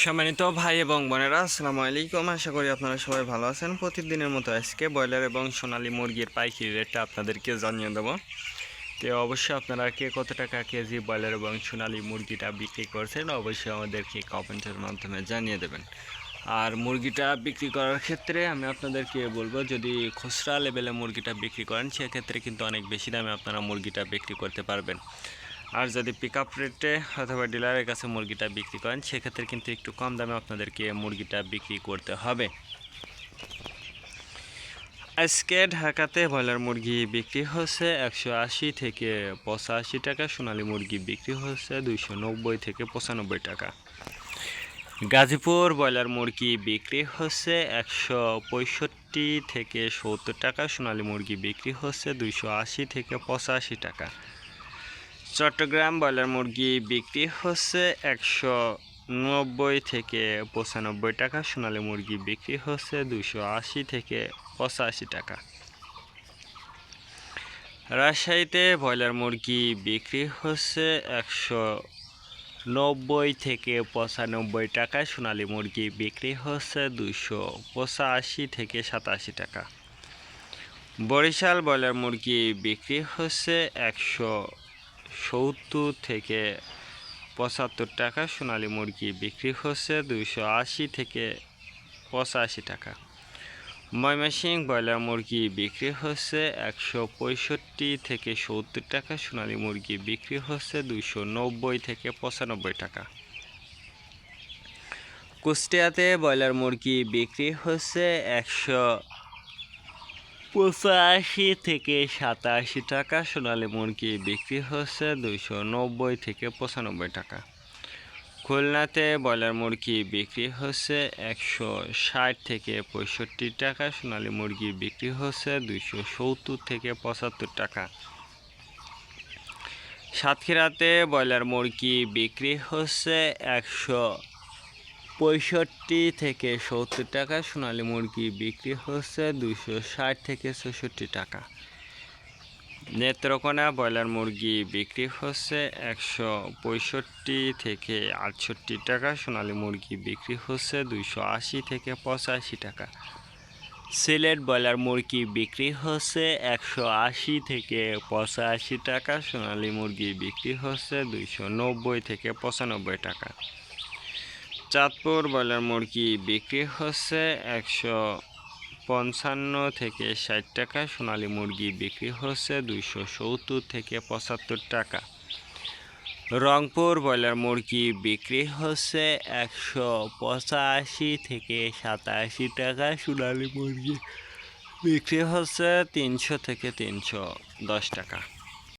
সম্মানিত ভাই এবং বোনেরা, আসসালামু আলাইকুম। আশা করি আপনারা সবাই ভালো আছেন। প্রতিদিনের মতো আজকে ব্রয়লার এবং সোনালী মুরগির পাইকারি রেটটা আপনাদেরকে জানিয়ে দেবো। তো অবশ্যই আপনারা কে কত টাকা কেজি ব্রয়লার এবং সোনালী মুরগিটা বিক্রি করছেন অবশ্যই আমাদেরকে কমেন্টের মাধ্যমে জানিয়ে দেবেন। আর মুরগিটা বিক্রি করার ক্ষেত্রে আমি আপনাদেরকে বলবো, যদি খুচরা লেভেলে মুরগিটা বিক্রি করেন সেক্ষেত্রে কিন্তু অনেক বেশি দামে আপনারা মুরগিটা বিক্রি করতে পারবেন। আর যদি পিক আপ রেটে অথবা ডিলারের কাছে মুরগিটা বিক্রি করেন সেক্ষেত্রে কিন্তু একটু কম দামে আপনাদেরকে মুরগিটা বিক্রি করতে হবে। আজকে ঢাকাতে ব্রয়লার মুরগি বিক্রি হচ্ছে 180 থেকে 85 টাকা, সোনালী মুরগি বিক্রি হচ্ছে 290 থেকে 95 টাকা। গাজীপুর ব্রয়লার মুরগি বিক্রি হচ্ছে 165 থেকে 70 টাকা, সোনালী মুরগি বিক্রি হচ্ছে 280 থেকে 85 টাকা। চট্টগ্রাম ব্রয়লার মুরগি বিক্রি হচ্ছে 190 থেকে 95 টাকা, সোনালী মুরগি বিক্রি হচ্ছে 280 থেকে 85 টাকা। রাজশাহীতে ব্রয়লার মুরগি বিক্রি হচ্ছে 190 থেকে 95 টাকা, সোনালী মুরগি বিক্রি হচ্ছে 285 থেকে 87 টাকা। বরিশাল ব্রয়লার মুরগি বিক্রি হচ্ছে 170 থেকে 75 টাকা, সোনালী মুরগি বিক্রি হচ্ছে 280 থেকে 85 টাকা। ময়মনসিংহ ব্রয়লার মুরগি বিক্রি হচ্ছে 165 থেকে 70 টাকা, সোনালী মুরগি বিক্রি হচ্ছে 290 থেকে 95 টাকা। কুষ্টিয়াতে ব্রয়লার মুরগি বিক্রি হচ্ছে 185 থেকে 87 টাকা, সোনালী মুরগি বিক্রি হচ্ছে 290 থেকে 95 টাকা। খুলনাতে ব্রয়লার মুরগি বিক্রি হচ্ছে 160 থেকে 65 টাকা, সোনালী মুরগি বিক্রি হচ্ছে 270 থেকে 75 টাকা। সাতক্ষীরাতে ব্রয়লার মুরগি বিক্রি হচ্ছে 165 থেকে 70 টাকা, সোনালী মুরগি বিক্রি হচ্ছে 260 থেকে 66 টাকা। নেত্রকোনা ব্রয়লার মুরগি বিক্রি হচ্ছে 165 থেকে 68 টাকা, সোনালী মুরগি বিক্রি হচ্ছে 280 থেকে 85 টাকা। সিলেট ব্রয়লার মুরগি বিক্রি হচ্ছে 180 থেকে 85 টাকা, সোনালী মুরগি বিক্রি হচ্ছে 290 থেকে 95 টাকা। চাঁদপুর ব্রয়লার মুরগি বিক্রি হচ্ছে 155 থেকে 60 টাকা, সোনালী মুরগি বিক্রি হচ্ছে 270 থেকে 75 টাকা। রংপুর ব্রয়লার মুরগি বিক্রি হচ্ছে 185 থেকে 87 টাকা, সোনালী মুরগি বিক্রি হচ্ছে 300 থেকে 310 টাকা।